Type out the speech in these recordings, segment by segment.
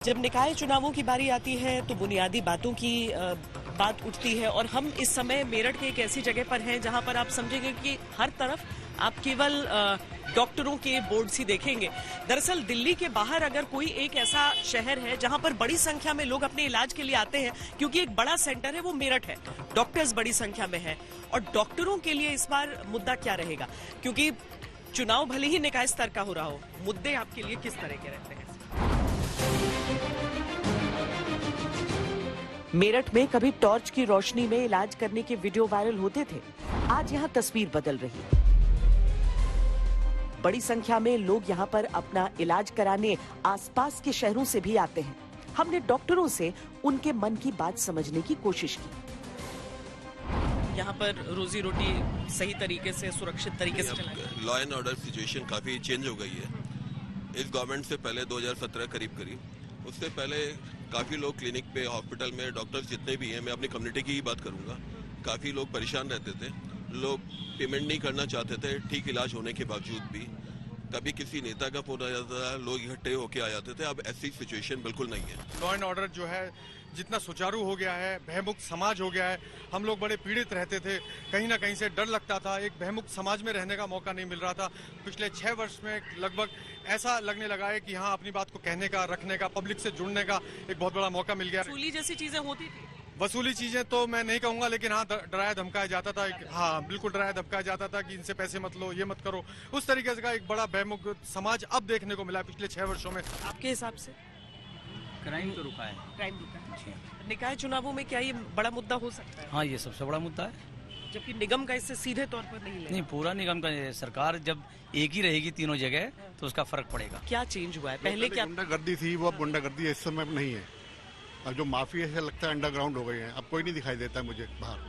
जब निकाय चुनावों की बारी आती है तो बुनियादी बातों की बात उठती है और हम इस समय मेरठ के एक ऐसी जगह पर हैं जहां पर आप समझेंगे कि हर तरफ आप केवल डॉक्टरों के बोर्ड ही देखेंगे। दरअसल दिल्ली के बाहर अगर कोई एक ऐसा शहर है जहां पर बड़ी संख्या में लोग अपने इलाज के लिए आते हैं, क्योंकि एक बड़ा सेंटर है वो मेरठ है, डॉक्टर्स बड़ी संख्या में है। और डॉक्टरों के लिए इस बार मुद्दा क्या रहेगा, क्योंकि चुनाव भले ही निकाय स्तर का हो रहा हो, मुद्दे आपके लिए किस तरह के रहते हैं? मेरठ में कभी टॉर्च की रोशनी में इलाज करने के वीडियो वायरल होते थे, आज यहां तस्वीर बदल रही है। बड़ी संख्या में लोग यहां पर अपना इलाज कराने आसपास के शहरों से भी आते हैं। हमने डॉक्टरों से उनके मन की बात समझने की कोशिश की। यहाँ पर रोजी रोटी सही तरीके से, सुरक्षित तरीके से चला। लॉ एंड ऑर्डर सिचुएशन काफी चेंज हो गई है इस गवर्नमेंट से पहले 2017 करीब। उससे पहले काफी लोग क्लिनिक पे, हॉस्पिटल में, डॉक्टर्स जितने भी हैं, मैं अपनी कम्युनिटी की ही बात करूंगा, काफी लोग परेशान रहते थे। लोग पेमेंट नहीं करना चाहते थे ठीक इलाज होने के बावजूद भी। कभी किसी नेता का फोन आ जाता था, लोग इकट्ठे होके आ जाते थे। अब ऐसी सिचुएशन बिल्कुल नहीं है। लॉ एंड ऑर्डर जो है जितना सुचारू हो गया है, भयमुक्त समाज हो गया है। हम लोग बड़े पीड़ित रहते थे, कहीं ना कहीं से डर लगता था, एक भयमुक्त समाज में रहने का मौका नहीं मिल रहा था। पिछले 6 वर्ष में लगभग ऐसा लगने लगा है कि हाँ, अपनी बात को कहने का, रखने का, पब्लिक से जुड़ने का एक बहुत बड़ा मौका मिल गया। वसूली जैसी चीजें होती थी? वसूली चीजें तो मैं नहीं कहूंगा, लेकिन हाँ, डराया धमकाया जाता था। हाँ, बिल्कुल डराया धमकाया जाता था कि इनसे पैसे मत लो, ये मत करो। उस तरीके से का एक बड़ा भयमुक्त समाज अब देखने को मिला पिछले 6 वर्षों में। आपके हिसाब से क्राइम तो रुका है। क्राइम रुका है। निकाय चुनावों में क्या ये बड़ा मुद्दा हो सकता है? हाँ, ये सबसे बड़ा मुद्दा है। जबकि निगम का इससे सीधे तौर पर नहीं, पूरा निगम का। सरकार जब एक ही रहेगी तीनों जगह तो उसका फर्क पड़ेगा। क्या चेंज हुआ है? पहले क्या गुंडागर्दी थी, वो अब गुंडागर्दी इस समय नहीं है। अब जो माफिया ऐसा लगता है अंडरग्राउंड हो गई है। अब कोई नहीं दिखाई देता मुझे बाहर।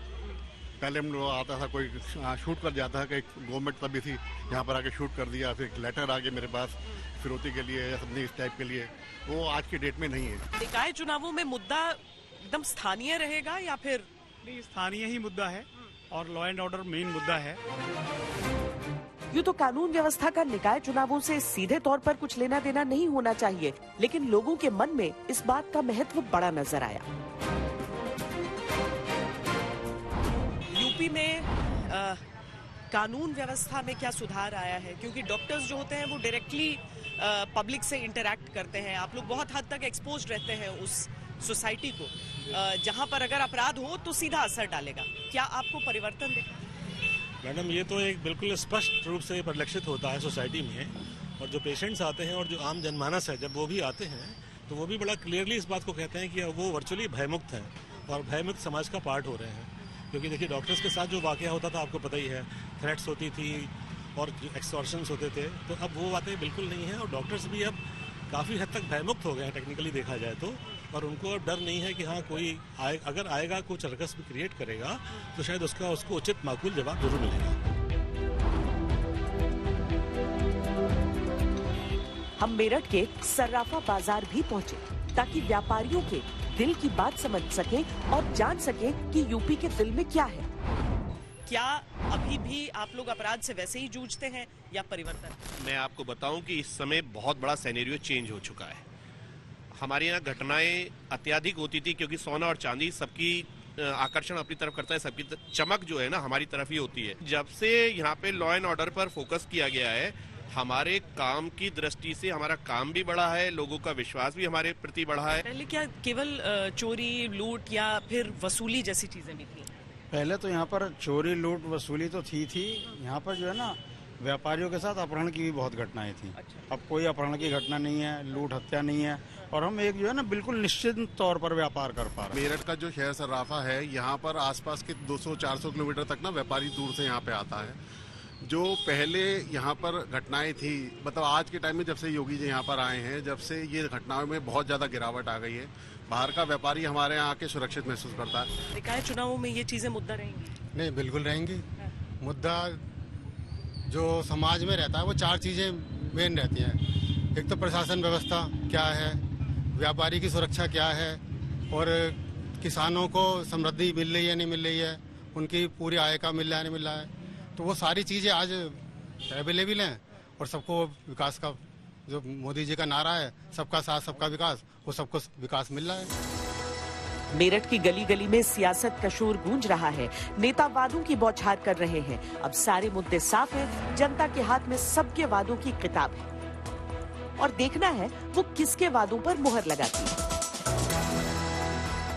पहले हम लोग आता था, कोई शूट कर जाता था कि गवर्नमेंट तभी थी, यहाँ पर आके शूट कर दिया, फिर लेटर आ गए मेरे पास फिरौती के लिए या सबने इस टाइप के लिए। वो आज की डेट में नहीं है। निकाय चुनावों में मुद्दा एकदम स्थानीय रहेगा या फिर? नहीं, स्थानीय ही मुद्दा है और लॉ एंड ऑर्डर मेन मुद्दा है। यूँ तो कानून व्यवस्था का निकाय चुनावों से सीधे तौर पर कुछ लेना देना नहीं होना चाहिए, लेकिन लोगों के मन में इस बात का महत्व बड़ा नजर आया। यूपी में कानून व्यवस्था में क्या सुधार आया है? क्योंकि डॉक्टर्स जो होते हैं वो डायरेक्टली पब्लिक से इंटरैक्ट करते हैं। आप लोग बहुत हद तक एक्सपोज्ड रहते हैं उस सोसाइटी को, जहां पर अगर अपराध हो तो सीधा असर डालेगा। क्या आपको परिवर्तन दिखा? मैडम, ये तो एक बिल्कुल स्पष्ट रूप से परिलक्षित होता है सोसाइटी में। और जो पेशेंट्स आते हैं और जो आम जनमानस है, जब वो भी आते हैं तो वो भी बड़ा क्लियरली इस बात को कहते हैं कि वो वर्चुअली भयमुक्त हैं और भयमुक्त समाज का पार्ट हो रहे हैं। क्योंकि देखिए, डॉक्टर्स के साथ जो वाकया होता था आपको पता ही है, थ्रेट्स होती थी और एक्सटॉर्शंस होते थे, तो अब वो बातें बिल्कुल नहीं है। और डॉक्टर्स भी अब काफ़ी हद तक भयमुक्त हो गए हैं टेक्निकली देखा जाए तो। और उनको अब डर नहीं है कि हाँ, कोई अगर आएगा, कुछ रकस भी क्रिएट करेगा तो शायद उसको उचित माकूल जवाब जरूर मिलेगा। हम मेरठ के सर्राफा बाजार भी पहुंचे ताकि व्यापारियों के दिल की बात समझ सके और जान सके कि यूपी के दिल में क्या है। क्या अभी भी आप लोग अपराध से वैसे ही जूझते हैं या परिवर्तन? मैं आपको बताऊं कि इस समय बहुत बड़ा सिनेरियो चेंज हो चुका है। हमारे यहाँ घटनाएं अत्याधिक होती थी क्योंकि सोना और चांदी सबकी आकर्षण अपनी तरफ करता है, सबकी चमक जो है ना हमारी तरफ ही होती है। जब से यहाँ पे लॉ एंड ऑर्डर पर फोकस किया गया है, हमारे काम की दृष्टि से हमारा काम भी बढ़ा है, लोगों का विश्वास भी हमारे प्रति बढ़ा है। पहले क्या केवल चोरी, लूट या फिर वसूली जैसी चीजें भी थी? पहले तो यहाँ पर चोरी, लूट, वसूली तो थी। यहाँ पर जो है ना, व्यापारियों के साथ अपहरण की भी बहुत घटनाएं थी। अब कोई अपहरण की घटना नहीं है, लूट हत्या नहीं है, और हम एक जो है ना बिल्कुल निश्चित तौर पर व्यापार कर पा रहे हैं। मेरठ का जो शहर सर्राफा है, यहाँ पर आसपास के 200-400 किलोमीटर तक ना व्यापारी दूर से यहाँ पे आता है। जो पहले यहाँ पर घटनाएं थी, मतलब आज के टाइम में जब से योगी जी यहाँ पर आए हैं, जब से ये घटनाओं में बहुत ज्यादा गिरावट आ गई है। बाहर का व्यापारी हमारे यहाँ आके सुरक्षित महसूस करता है। निकाय चुनावों में ये चीजें मुद्दा रहेंगी? नहीं, बिल्कुल रहेंगी। मुद्दा जो समाज में रहता है वो 4 चीजें मेन रहती हैं। एक तो प्रशासन व्यवस्था क्या है, व्यापारी की सुरक्षा क्या है, और किसानों को समृद्धि मिल रही है नहीं मिल रही है, उनकी पूरी आय का मिल रहा है नहीं मिल रहा है। तो वो सारी चीजें आज अवेलेबल हैं और सबको विकास का जो मोदी जी का नारा है सबका साथ सबका विकास, वो सबको विकास मिल रहा है। मेरठ की गली गली में सियासत का शोर गूंज रहा है। नेता वादों की बौछार कर रहे हैं। अब सारे मुद्दे साफ हैं। जनता के हाथ में सबके वादों की किताब है और देखना है वो किसके वादों पर मुहर लगाती है।